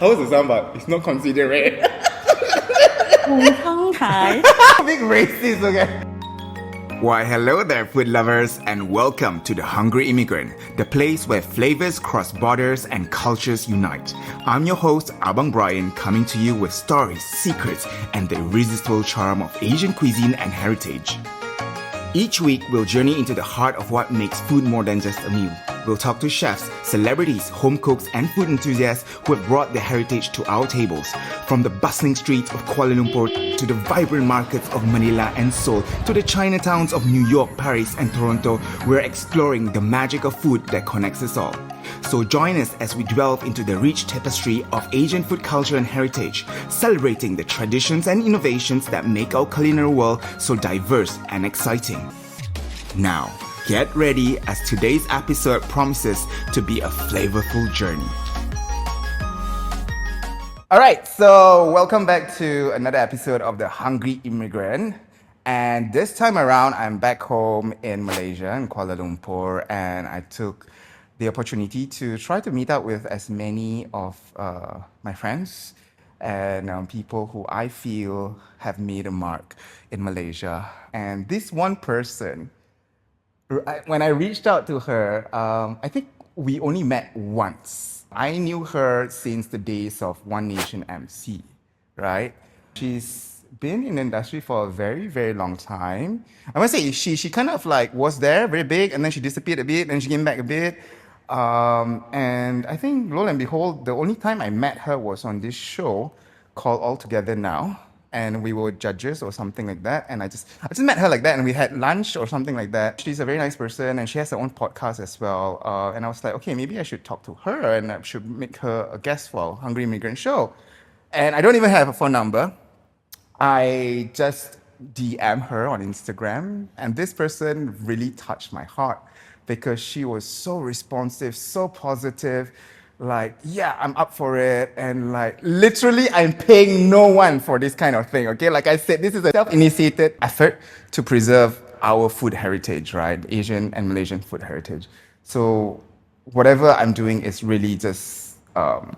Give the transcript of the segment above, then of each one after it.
How is the sambal? It's not considerate. Big racist, okay? Why, hello there, food lovers, and welcome to The Hungry Immigrant, the place where flavors cross borders and cultures unite. I'm your host, Abang Brian, coming to you with stories, secrets, and the irresistible charm of Asian cuisine and heritage. Each week, we'll journey into the heart of what makes food more than just a meal. We'll talk to chefs, celebrities, home cooks, and food enthusiasts who have brought their heritage to our tables. From the bustling streets of Kuala Lumpur to the vibrant markets of Manila and Seoul to the Chinatowns of New York, Paris, and Toronto, we're exploring the magic of food that connects us all. So join us as we delve into the rich tapestry of Asian food culture and heritage, celebrating the traditions and innovations that make our culinary world so diverse and exciting. Now, get ready as today's episode promises to be a flavorful journey. Alright, so welcome back to another episode of The Hungry Immigrant. And this time around, I'm back home in Malaysia, in Kuala Lumpur, and I took the opportunity to try to meet up with as many of my friends and people who I feel have made a mark in Malaysia. And this one person, when I reached out to her, I think we only met once. I knew her since the days of One Nation MC, right? She's been in the industry for a very, very long time. I must say, she kind of like was there, very big, and then she disappeared a bit, and she came back a bit. And I think, lo and behold, the only time I met her was on this show called All Together Now. And we were judges or something like that. And I just met her like that, and we had lunch or something like that. She's a very nice person, and she has her own podcast as well. And I was like, okay, maybe I should talk to her, and I should make her a guest for Hungry Immigrant Show. And I don't even have a phone number. I just DM her on Instagram, and this person really touched my heart because she was so responsive, so positive. Like, yeah, I'm up for it. And like, literally, I'm paying no one for this kind of thing, okay? Like I said, this is a self-initiated effort to preserve our food heritage, right? Asian and Malaysian food heritage. So whatever I'm doing is really just,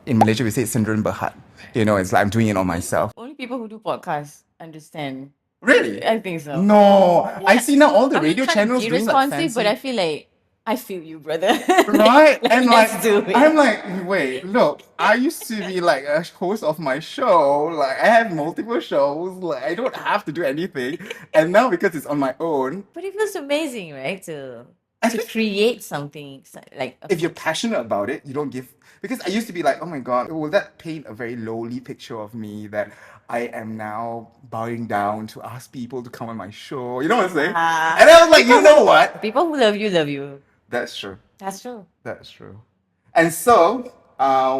in Malaysia, we say sendirian berhad. You know, it's like I'm doing it on myself. Only people who do podcasts understand. Really? I think so. No, I see now all the I mean, radio trying to channels be doing like responsive, fancy. but I feel like I feel you, brother. Right? And let's like, do it. I'm like, wait, look, I used to be like a host of my show. Like, I have multiple shows. Like, I don't have to do anything. And now because it's on my own, But it feels amazing, right? To I think create something like if you're passionate about it, you don't give. Because I used to be like, oh my God, will that paint a very lowly picture of me that I am now bowing down to ask people to come on my show? You know what I'm saying? And I was like, you know what? people who love you love you. That's true. That's true. That's true. And so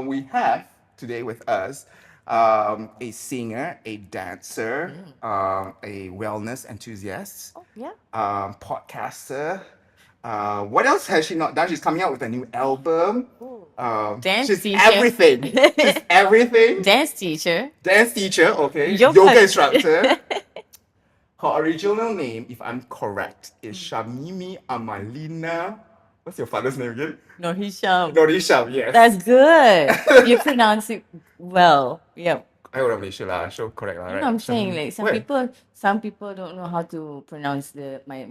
we have today with us a singer, a dancer, a wellness enthusiast, Oh yeah. podcaster. What else has she not done? She's coming out with a new album. Dance She's teacher. everything. She's everything. Dance teacher. Dance teacher, okay. Yoga Yoga instructor. Her original name, if I'm correct, is Shamimi Amalina. What's your father's name again? No, Hisham. Norisham, yes. That's good. You pronounce it well. Yep. I would have Malaysia lah, so correct lah, You right? know what I'm saying? Like Where? some people don't know how to pronounce my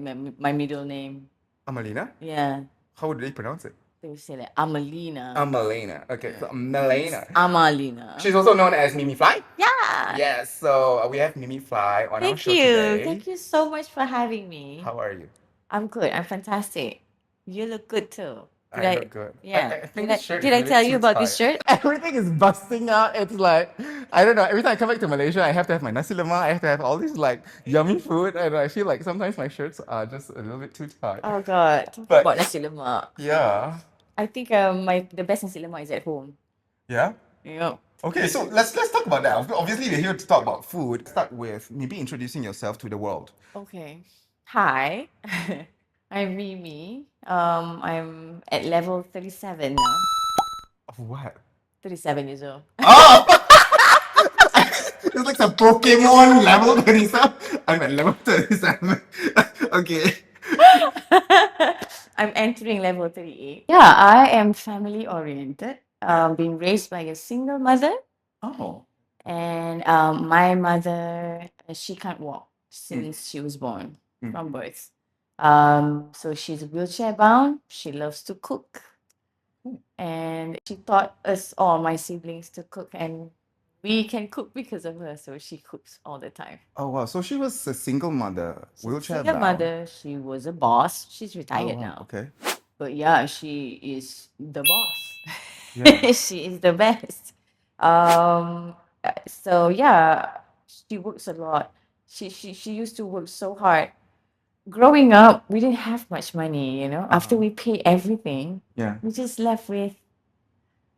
middle name. Amalina? Yeah. How would they pronounce it? They say like Amalina. Amalina. Okay, so Malena. Amalina. She's also known as Mimi Fly. Yeah. Yes, so we have Mimi Fly on our Thank show you. today. Thank you so much for having me. How are you? I'm good. I'm fantastic. You look good too. I look good. Yeah. I think Did I, this shirt did is I really tell you too about this tight. shirt? Everything is busting out. It's like, I don't know. Every time I come back to Malaysia, I have to have my nasi lemak. I have to have all these like yummy food. And I feel like sometimes my shirts are just a little bit too tight. Oh God. Talking But- about nasi lemak. Yeah. I think the best nasi lemak is at home. Yeah? Yeah. Okay, so let's talk about that. Obviously, we're here to talk about food. Start with maybe introducing yourself to the world. Okay. Hi. I'm Mimi. I'm at level 37 now. Of what? 37 years old. Oh! It's like some Pokemon level 37. I'm at level 37. Okay. I'm entering level 38. Yeah, I am family oriented. been raised by a single mother, Oh. and my mother, she can't walk since she was born from birth. So she's wheelchair bound. She loves to cook, and she taught us all, my siblings, to cook, and we can cook because of her. So she cooks all the time. Oh wow. So she was a single mother, She's a wheelchair single bound. mother. She was a boss. She's Oh retired wow. now. Okay. But yeah, she is the boss. Yeah. She is the best. So yeah, she works a lot. She used to work so hard. Growing up, we didn't have much money, you know. After we pay everything, Yeah. we just left with,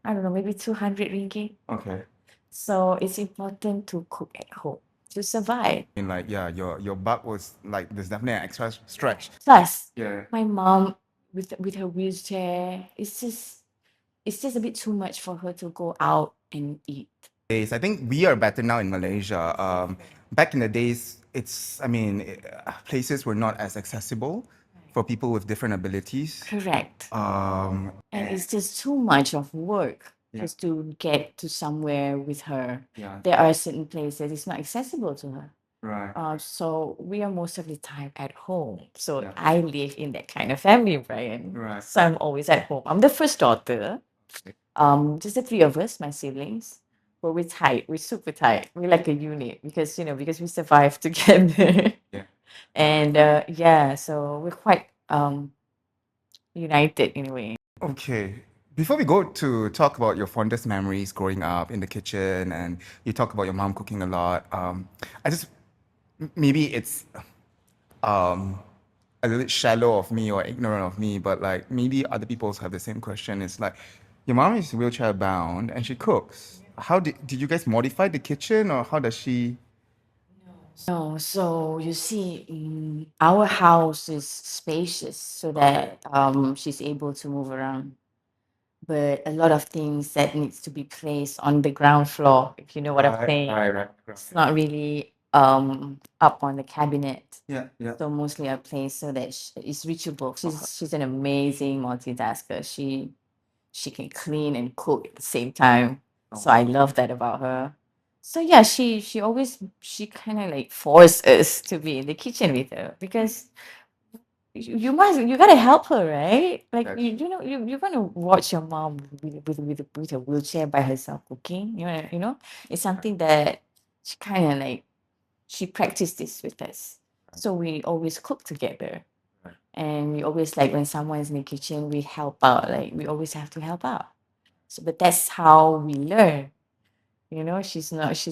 I don't know, maybe 200 ringgit. Okay. So it's important to cook at home to survive. And like yeah, your butt was like there's definitely an extra stretch. Plus, Yeah. my mom with her wheelchair, it's just a bit too much for her to go out and eat. I think we are better now in Malaysia. Back in the days, places were not as accessible for people with different abilities. Correct. Um, And it's just too much of work Yeah. just to get to somewhere with her. Yeah. There are certain places it's not accessible to her. Right. So we are most of the time at home. So Yeah. I live in that kind of family, Brian. Right. So I'm always at home. I'm the first daughter. Just the three of us, my siblings. But we're tight. We're super tight. We're like a unit because because we survived together. Yeah. And yeah, so we're quite united in a way. Okay. Before we go to talk about your fondest memories growing up in the kitchen, and you talk about your mom cooking a lot, I just maybe it's a little shallow of me or ignorant of me, but like maybe other people also have the same question. It's like your mom is wheelchair bound and she cooks. How did you guys modify the kitchen, or how does she? No, so you see, our house is spacious so that she's able to move around. But a lot of things that needs to be placed on the ground floor, if you know what I'm saying. Right. It's not really up on the cabinet. Yeah. So mostly I place so that it's reachable. She's an amazing multitasker. She can clean and cook at the same time. So I love that about her. So yeah, she kind of like forced us to be in the kitchen with her because you gotta help her, right? Like That's you're gonna watch your mom with a wheelchair by herself cooking. It's something that she kind of like she practiced this with us. So we always cook together. Right. And we always like when someone's in the kitchen, we help out. Like we always have to help out. So but that's how we learn. She's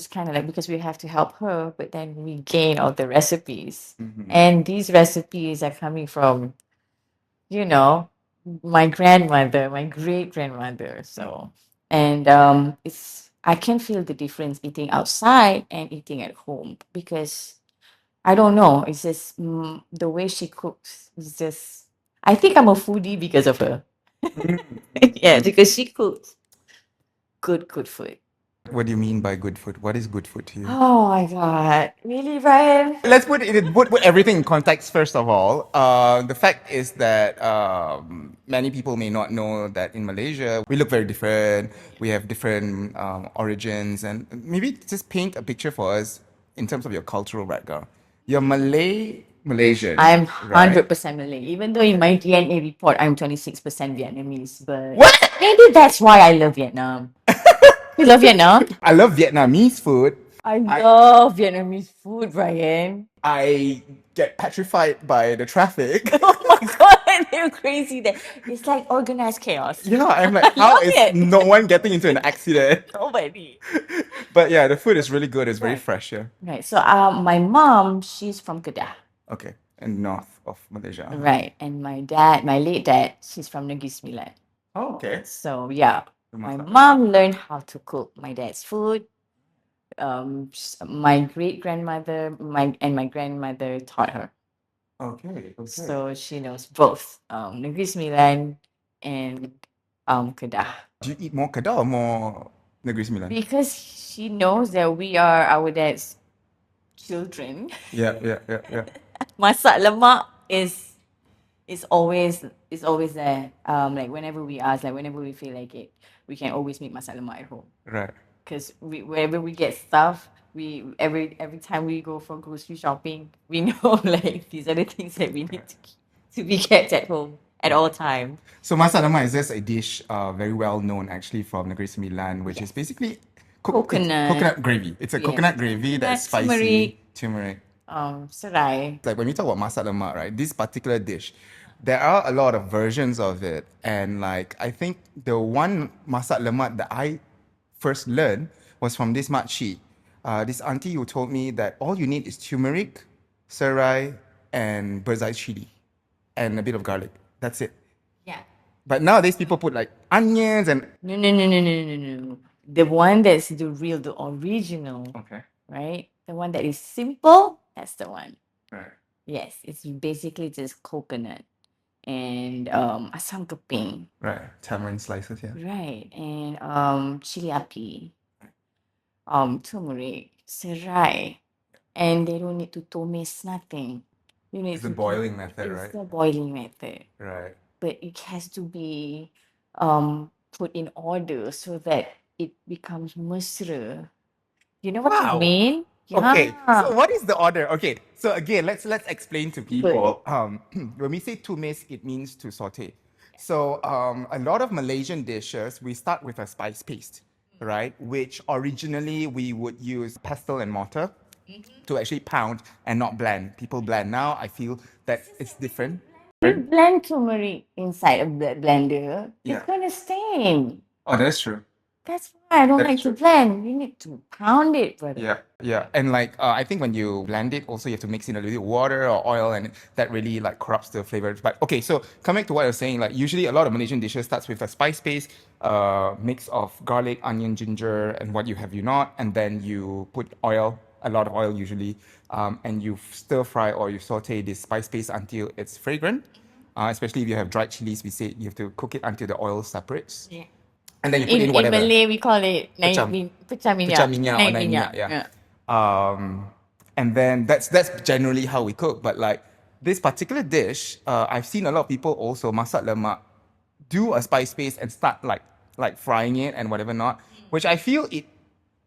kind of like because we have to help her, but then we gain all the recipes. And these recipes are coming from, you know, my grandmother, my great grandmother. So and I can feel the difference eating outside and eating at home because I don't know. It's just the way she cooks is just. I think I'm a foodie because of her. Yeah, because she cooks good food. What do you mean by good food? What is good food to you? Oh my god, really, Brian? Let's put everything in context first of all. The fact is that many people may not know that in Malaysia we look very different. We have different origins, and maybe just paint a picture for us in terms of your cultural background. You're Malaysian, I'm right? 100% Malay. Even though in my DNA report I'm 26% Vietnamese, but What? maybe that's why I love Vietnam. You love Vietnam? I love Vietnamese food. I love Vietnamese food, Brian. I get petrified by the traffic. Oh my god, you're crazy there. It's like organized chaos. Yeah, I'm like, how Love is it. no one getting into an accident? Nobody. But yeah, the food is really good. It's very Right. fresh, yeah. Right. So my mom, she's from Kedah. Okay, and north of Malaysia. Right. And my dad, my late dad, she's from Negeri Sembilan. Oh, okay. So yeah. You My must have- mom learned how to cook my dad's food. My great grandmother, my grandmother taught her. Okay. So she knows both Negeri Sembilan and Kedah. Do you eat more Kedah or more Negeri Sembilan? Because she knows that we are our dad's children. Yeah. Masak lemak is it's always there. Like whenever we ask, like whenever we feel like it, we can always make masak lemak at home. Right. Because wherever we get stuff, we every time we go for grocery shopping, we know like these are the things that we need to be kept at home at all times. So masak lemak is just a dish very well known actually from Negeri Sembilan, which is basically it's Coconut. coconut gravy. It's a Yes. coconut gravy that's spicy. Turmeric. Serai. Like when we talk about masak lemak, right? This particular dish, there are a lot of versions of it, and like I think the one masak lemak that I first learned was from this makcik, this auntie who told me that all you need is turmeric, serai, and bird's eye chili, and a bit of garlic. That's it. Yeah. But nowadays people put like onions and No. The one that's the real, the original, okay, right? The one that is simple, that's the one. right, Yes, it's basically just coconut and asam keping, right, tamarind slices, yeah. right? And chili api, turmeric, serai, and they don't need to tumis nothing. You need It's the to boiling method, it's right? the boiling method, Right. but it has to be put in order so that it becomes mesra. You know what I Wow. mean? Okay, Yeah. so what is the order? Okay, so again, let's explain to people. When we say tumis, it means to saute. So a lot of Malaysian dishes, we start with a spice paste, right? Which originally we would use pestle and mortar to actually pound and not blend. People blend now. I feel that it's different. You blend turmeric inside of the blender, Yeah. it's gonna stain. Oh, that's true. That's why I don't That's like true. to blend. You need to pound it, brother. Yeah. And like, I think when you blend it, also you have to mix in a little bit of water or oil, and that really like corrupts the flavor. But okay, so coming to what I was saying, like usually a lot of Malaysian dishes starts with a spice paste, mix of garlic, onion, ginger, and what you have you not, and then you put oil, a lot of oil usually, and you stir fry or you saute this spice paste until it's fragrant. Especially if you have dried chilies, we say you have to cook it until the oil separates. Yeah. And then you put in In whatever. Malay, we call it Pecah. pecah minyak. Pecah minyak or Naik naik minyak, yeah. Yeah. And then that's generally how we cook. But like this particular dish, I've seen a lot of people also masak lemak do a spice paste and start like frying it and whatever not, which I feel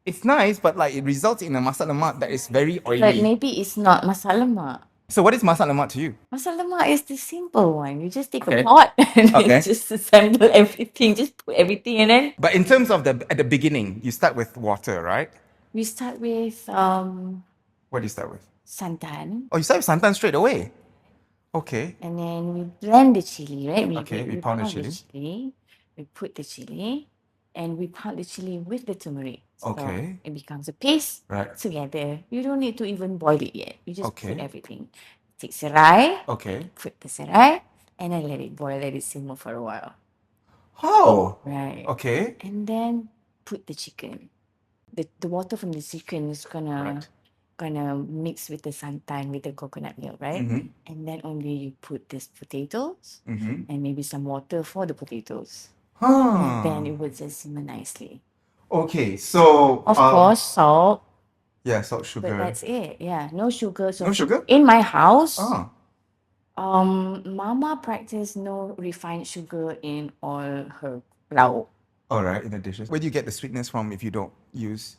it's nice, but like it results in a masak lemak that is very But oily. maybe it's not masak lemak. So what is masak lemak to you? Masak lemak is the simple one. You just take Okay. a pot and Okay. then just assemble everything, just put everything in it. But in terms of at the beginning, you start with water, right? We start with What do you start with? santan, Oh, you start with santan straight away. Okay. and then we blend the chili, right? Okay, we pound the chili. We put the chili, and we pound the chili with the turmeric. So Okay. it becomes a paste Right. together. You don't need to even boil it yet. You just Okay. put everything. Take serai, Okay. put the serai, and then let it boil, let it simmer for a while. Oh. Right. Okay. And then put the chicken. The water from the chicken is Right. gonna mix with the santan, with the coconut milk, right? Mhm. And then only you put these potatoes Mhm. and maybe some water for the potatoes. Huh. And then it will just simmer nicely. Okay, so Of course, salt, yeah, salt, but sugar. that's it. Yeah, no sugar. So No sugar? in my house, Ah. Mama practice no refined sugar in all her lauk. All right, in the dishes. Where do you get the sweetness from if you don't use?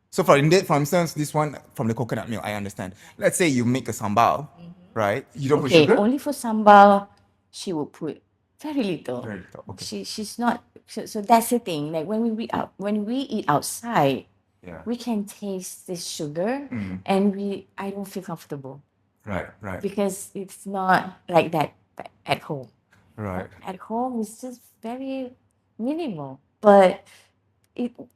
So for instance, this one from the coconut milk, I understand. Let's say you make a sambal, right? You don't put Okay, sugar? only for sambal, she will put very little. Very little, okay. She's not. So that's the thing. Like when we eat outside, Yeah. we can taste this sugar, Mm. and I don't feel comfortable Right. because it's not like that at home. Right. At home, it's just very minimal. But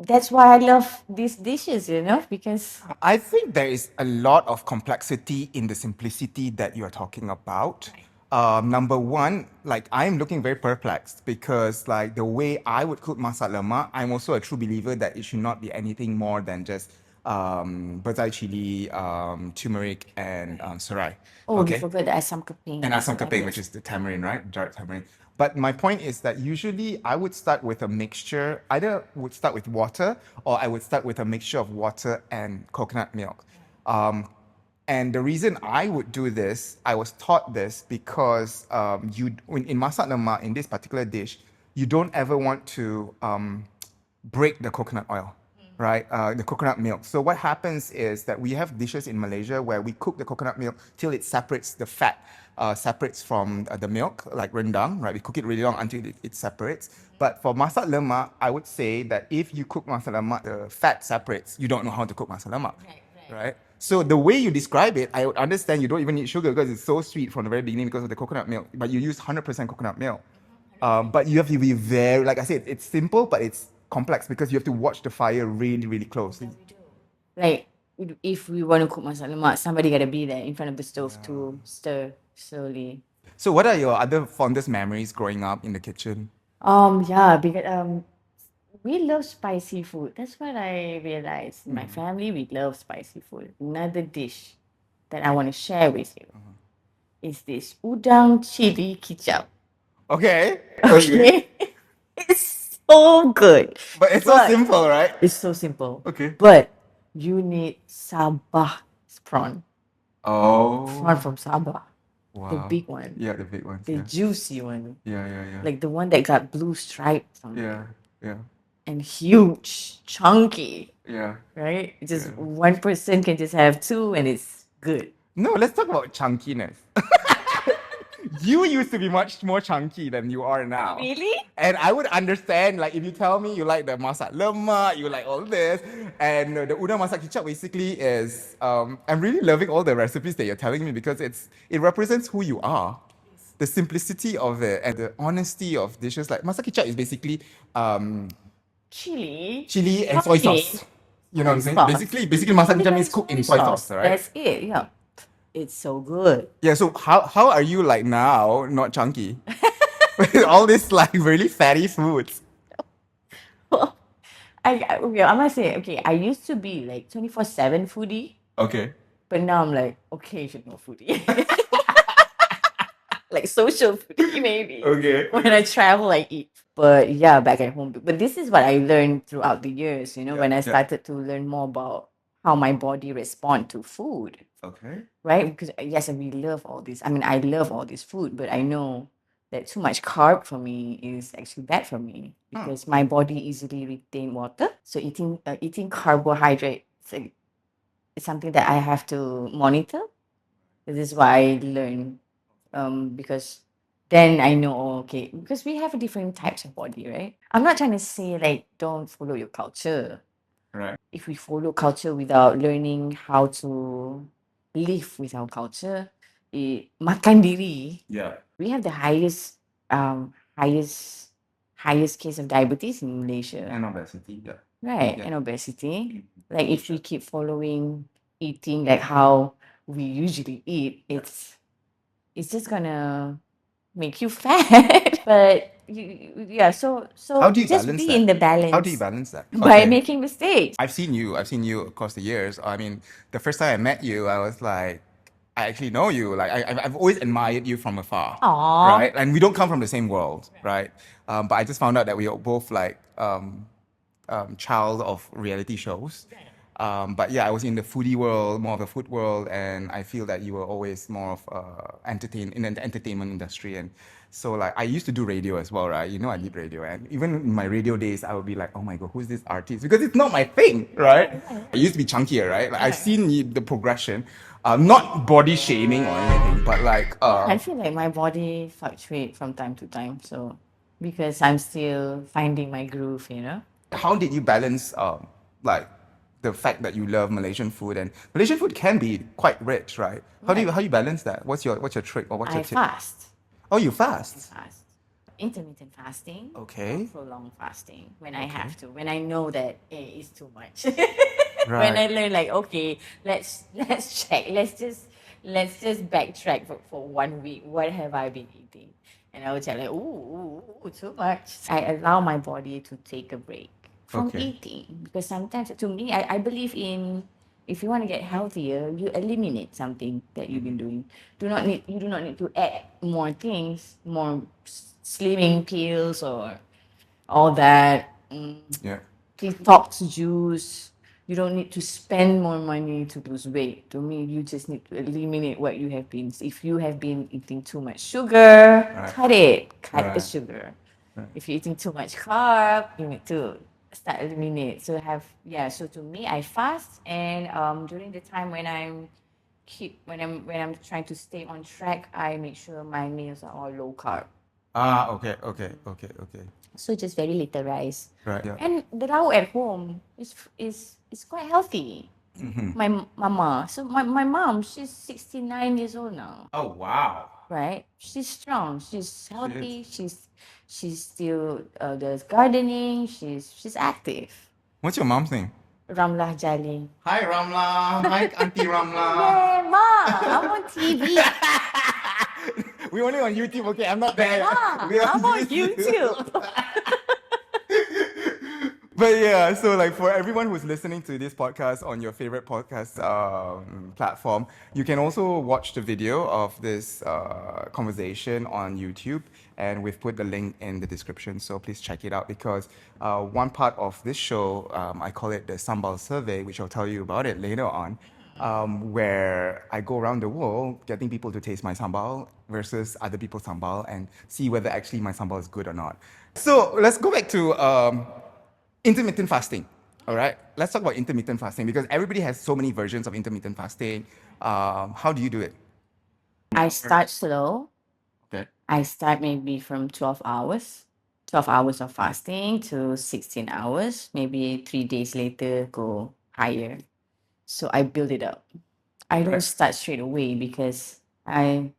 that's why I love these dishes, because I think there is a lot of complexity in the simplicity that you are talking about. Number one, like I'm looking very perplexed because like the way I would cook masak lemak, I'm also a true believer that it should not be anything more than just bird's eye chili, turmeric, and serai. you forgot the asam keping. And asam keping, which is the tamarind, right? Dried tamarind. But my point is that usually I would start with a mixture. Either would start with water, or I would start with a mixture of water and coconut milk. And the reason I would do this, I was taught this because in masak lemak, in this particular dish, you don't ever want to break the coconut oil, right? The coconut milk. So what happens is that we have dishes in Malaysia where we cook the coconut milk till it separates the fat, separates from the milk, like rendang, right? We cook it really long until it separates. But for masak lemak, I would say that if you cook masak lemak, the fat separates. You don't know how to cook masak lemak, right? So the way you describe it, I would understand you don't even need sugar because it's so sweet from the very beginning because of the coconut milk. But you use 100% coconut milk. But you have to be very, like I said, it's simple, but it's complex because you have to watch the fire really, really closely. Like if we want to cook masak lemak, somebody gotta be there in front of the stove to stir slowly. So, what are your other fondest memories growing up in the kitchen? Yeah, because we love spicy food. That's what I realized. In my family, we love spicy food. Another dish that I want to share with you is this udang chili kicap. Okay. Okay. It's so good. But it's so simple, right? It's so simple. Okay. But you need Sabah prawn. Oh. Prawn from Sabah. Wow. The big one. Yeah, the big ones. The Yeah. juicy one. Yeah. Like the one that got blue stripes on it. Yeah. And huge, chunky. Yeah. Right? Just one person can just have two and it's good. No, let's talk about chunkiness. You used to be much more chunky than you are now. Really? And I would understand, like, if you tell me you like the masak lemak, you like all this, and the udang masak kicap basically is, I'm really loving all the recipes that you're telling me because it represents who you are. The simplicity of it and the honesty of dishes. Like, masak kicap is basically chili and soy sauce. You know what I'm saying? Basically masak kicap means cooked in soy sauce, right? That's it, yeah. It's so good. Yeah, so how are you like now, not chunky? With all this like really fatty foods. I must say, okay, I used to be like 24/7 foodie, Okay. but now I'm like occasional foodie. Like social foodie maybe. Okay. When I travel, I eat. But yeah, back at home. But this is what I learned throughout the years, when I started to learn more about how my body respond to food. Okay. Right? Because yes, we love all this. I mean, I love all this food, but I know that too much carb for me is actually bad for me because my body easily retain water. So eating carbohydrate is something that I have to monitor. This is why I learn because then I know, okay, because we have different types of body, right? I'm not trying to say like don't follow your culture. Right. If we follow culture without learning how to live with our culture, makan diri, Yeah. we have the highest case of diabetes in Malaysia. And obesity, yeah. Right, Yeah. and obesity. Like if we keep following eating like how we usually eat, it's just gonna make you fat. But so How do you just balance be that? in the balance. How do you balance that? By Okay. making mistakes. I've seen you across the years. I mean, the first time I met you, I was like, I actually know you. Like, I've always admired you from afar. Aww. Right? And we don't come from the same world, right? But I just found out that we are both like child of reality shows. But yeah, I was in the foodie world, more of the food world, and I feel that you were always more of in the entertainment industry. And so like I used to do radio as well, right? You know, I did radio, and even in my radio days, I would be like, oh my god, who's this artist? Because it's not my thing, right? I used to be chunkier, right? Like I've seen the progression, not body shaming or anything, but like I feel like my body fluctuates from time to time, so because I'm still finding my groove, how did you balance like the fact that you love Malaysian food, and Malaysian food can be quite rich, right? How do you balance that? What's your trick or what's your I tip? fast. Oh, you fast. Intermittent fasting. Okay. Prolonged fasting when I have to. When I know that it's too much. When Right. I learn like, okay, let's check. Let's just backtrack for 1 week. What have I been eating? And I would tell like, ooh, too much. I allow my body to take a break from Okay. eating because sometimes, to me, I believe in, if you want to get healthier, you eliminate something that you've been doing. You do not need to add more things, more slimming pills or all that. Yeah. Detox juice. You don't need to spend more money to lose weight. To me, you just need to eliminate what you have been. If you have been eating too much sugar, Right. cut it. Cut the Right. sugar. Right. If you're eating too much carb, you need to start eliminate. So so to me, I fast, and during the time when I'm trying to stay on track, I make sure my meals are all low carb. Okay, okay, okay, okay. So just very little rice. Right, yeah. And the rau at home is quite healthy. My mama. So my mom, she's 69 years old now. Oh, wow. Right? She's strong. She's healthy. She's still does gardening. She's active. What's your mom's name? Ramlah Jali. Hi, Ramla. Hi, Auntie Ramla. Yeah, ma, I'm on TV. We're only on YouTube, okay? I'm not there. Ma, We're I'm on YouTube. But yeah, so like for everyone who's listening to this podcast on your favorite podcast platform, you can also watch the video of this conversation on YouTube, and we've put the link in the description. So please check it out because one part of this show, I call it the Sambal Survey, which I'll tell you about it later on, where I go around the world getting people to taste my sambal versus other people's sambal and see whether actually my sambal is good or not. So let's go back to intermittent fasting. All right, let's talk about intermittent fasting because everybody has so many versions of intermittent fasting. How do you do it? I start slow. Okay. I start maybe from 12 hours. 12 hours of fasting to 16 hours. Maybe 3 days later, go higher. So I build it up. I don't Right. start straight away because I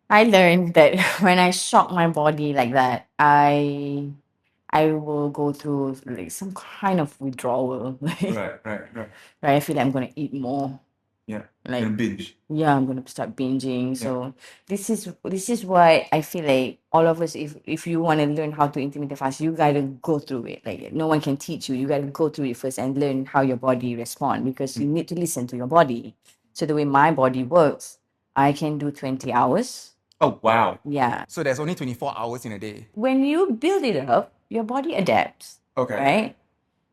learned that when I shock my body like that, I will go through like some kind of withdrawal. Right, right, right. Right? I feel like I'm gonna eat more. Yeah. Like And binge. yeah, I'm gonna start binging. So this is why I feel like all of us, if you want to learn how to intermittent fast, you gotta go through it. Like no one can teach you. You gotta go through it first and learn how your body respond because you need to listen to your body. So the way my body works, I can do 20 hours. Oh, wow. Yeah. So there's only 24 hours in a day. When you build it up, your body adapts. Okay. Right?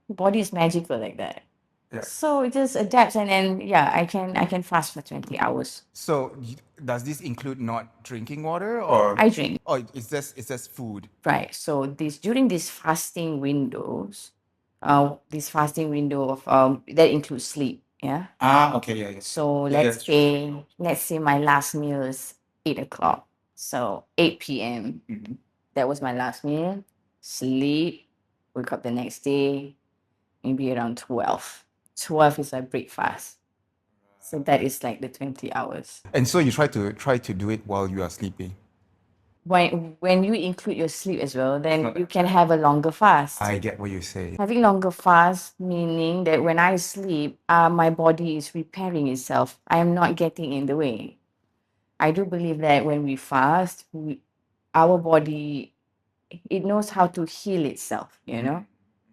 Your body is magical like that. Yeah. So it just adapts and then yeah, I can fast for 20 hours. So does this include not drinking water or? I drink. Oh, it's just food. Right. So during these fasting windows, this fasting window of that includes sleep. Yeah. Okay, yeah, yeah. So Yeah, let's say my last meal is 8 o'clock. So 8 p.m. Mhm. That was my last meal. Sleep. Wake up the next day, maybe around 12. 12 is my breakfast. So that is like the 20 hours. And so you try to do it while you are sleeping. When you include your sleep as well, then you can have a longer fast. I get what you say. Having longer fast meaning that when I sleep, my body is repairing itself. I am not getting in the way. I do believe that when we fast, our body, it knows how to heal itself. You know,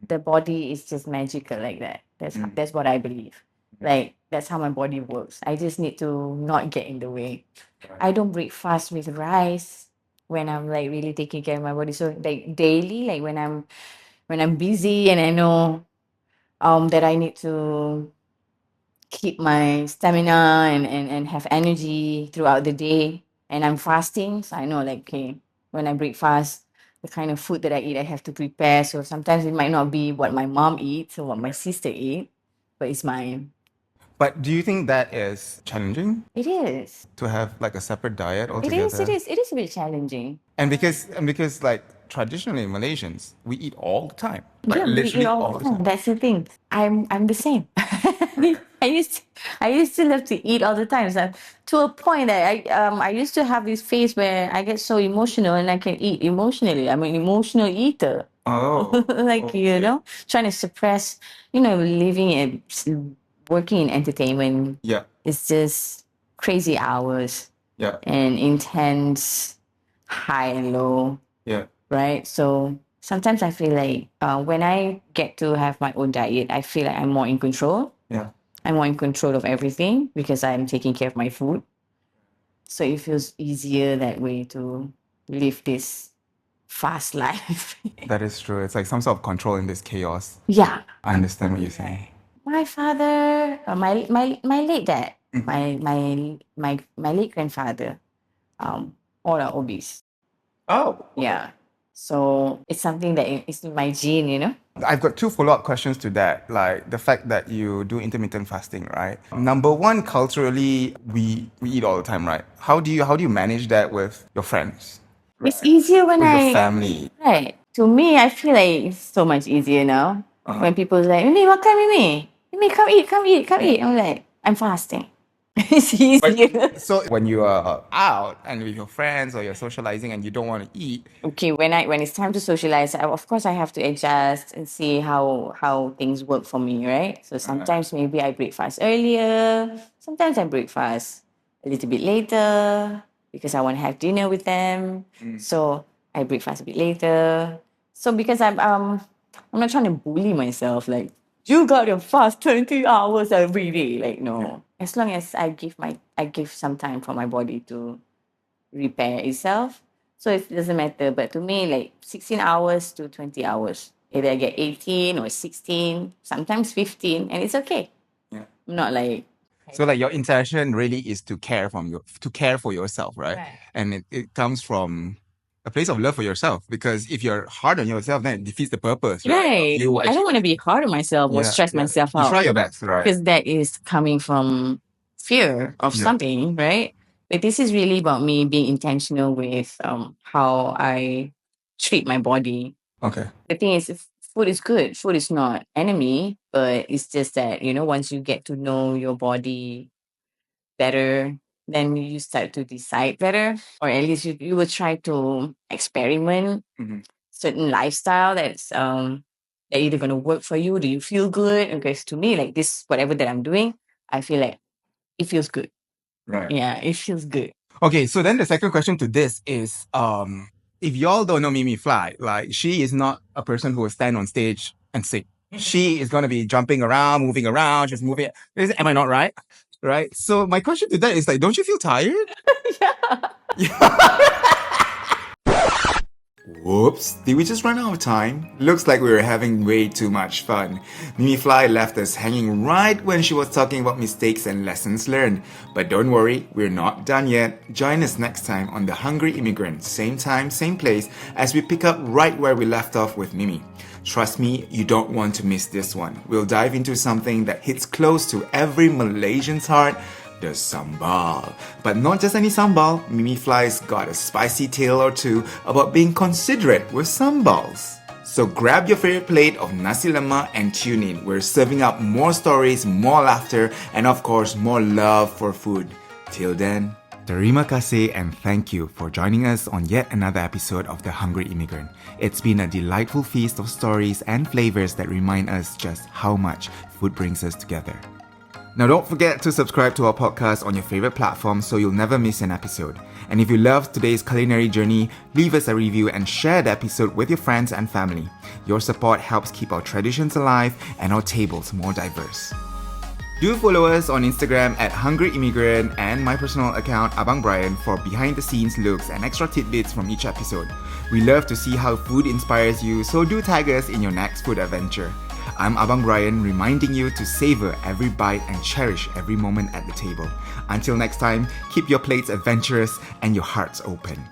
the body is just magical like that. That's what I believe. Like that's how my body works. I just need to not get in the way. I don't break fast with rice when I'm like really taking care of my body. So like daily, like when I'm busy and I know that I need to keep my stamina and have energy throughout the day and I'm fasting, so I know like okay, when I break fast, the kind of food that I eat I have to prepare. So sometimes it might not be what my mom eats or what my sister eat, but it's mine. But do you think that is challenging It is. to have like a separate diet It altogether? is. It is. It is a bit challenging. And because like traditionally Malaysians, we eat all the time. Like Yeah, we eat literally all all the the time. time. That's the thing. I'm the same. I used to love to eat all the time. So to a point that I used to have this phase where I get so emotional and I can eat emotionally. I'm an emotional eater. Oh. Like you know, trying to suppress. You know, living and working in entertainment. Yeah. It's just crazy hours Yeah. and intense high and low. Yeah. Right? So sometimes I feel like when I get to have my own diet, I feel like I'm more in control. Yeah. I'm more in control of everything because I'm taking care of my food. So it feels easier that way to live this fast life. That is true. It's like some sort of control in this chaos. Yeah. I understand what you're saying. My father, my late dad, my late grandfather, all are obese. Oh. Yeah. So it's something that is in my gene, you know. I've got two follow-up questions to that. Like the fact that you do intermittent fasting, right? Number one, culturally, we eat all the time, right? How do you manage that with your friends? It's easier when With your I family? right. To me, I feel like it's so much easier now. When people like, Mimi, makan Mimi. Mimi, come eat, come eat, come eat. I'm like, I'm fasting. It's easier. So when you are out and with your friends or you're socializing and you don't want to eat, Okay, when it's time to socialize, of course I have to adjust and see how things work for me, right? So sometimes maybe I break fast earlier, sometimes I break fast a little bit later because I want to have dinner with them. So I break fast a bit later. So because I'm not trying to bully myself like you gotta fast 20 hours every day. Like no. As long as I give some time for my body to repair itself. So it doesn't matter. But to me, like 16 hours to 20 hours. Either I get 18 or 16, sometimes 15, and it's okay. Yeah. I'm not like so like your intention really is to care for yourself, right? Right. And it comes from a place of love for yourself because if you're hard on yourself, then it defeats the purpose, right? right. You I don't want to be hard on myself or yeah, stress yeah. myself You out try your best, right? because that is coming from fear of Yeah. something, right? But this is really about me being intentional with how I treat my body. Okay. The thing is, if food is good. Food is not enemy, but it's just that once you get to know your body better, then you start to decide better, or at least you will try to experiment certain lifestyle that either gonna work for you. Do you feel good? Because to me, like this, whatever that I'm doing, I feel like it feels good. Right. Yeah, it feels good. Okay, so then the second question to this is if y'all don't know Mimi Fly, like she is not a person who will stand on stage and sing. She is gonna be jumping around, moving around, just moving. Am I not right? Right. So my question to that is like, don't you feel tired? Whoops, did we just run out of time? Looks like we were having way too much fun. Mimi Fly left us hanging right when she was talking about mistakes and lessons learned. But don't worry, we're not done yet. Join us next time on The Hungry Immigrant, same time, same place, as we pick up right where we left off with Mimi. Trust me, you don't want to miss this one. We'll dive into something that hits close to every Malaysian's heart, the sambal. But not just any sambal, Mimi Fly's got a spicy tale or two about being considerate with sambals. So grab your favorite plate of nasi lemak and tune in. We're serving up more stories, more laughter, and of course, more love for food. Till then, terima kasih and thank you for joining us on yet another episode of The Hungry Immigrant. It's been a delightful feast of stories and flavors that remind us just how much food brings us together. Now don't forget to subscribe to our podcast on your favorite platform so you'll never miss an episode. And if you loved today's culinary journey, leave us a review and share the episode with your friends and family. Your support helps keep our traditions alive and our tables more diverse. Do follow us on Instagram at Hungry Immigrant and my personal account Abang Brian for behind the scenes looks and extra tidbits from each episode. We love to see how food inspires you, so do tag us in your next food adventure. I'm Abang Brian, reminding you to savor every bite and cherish every moment at the table. Until next time, keep your plates adventurous and your hearts open.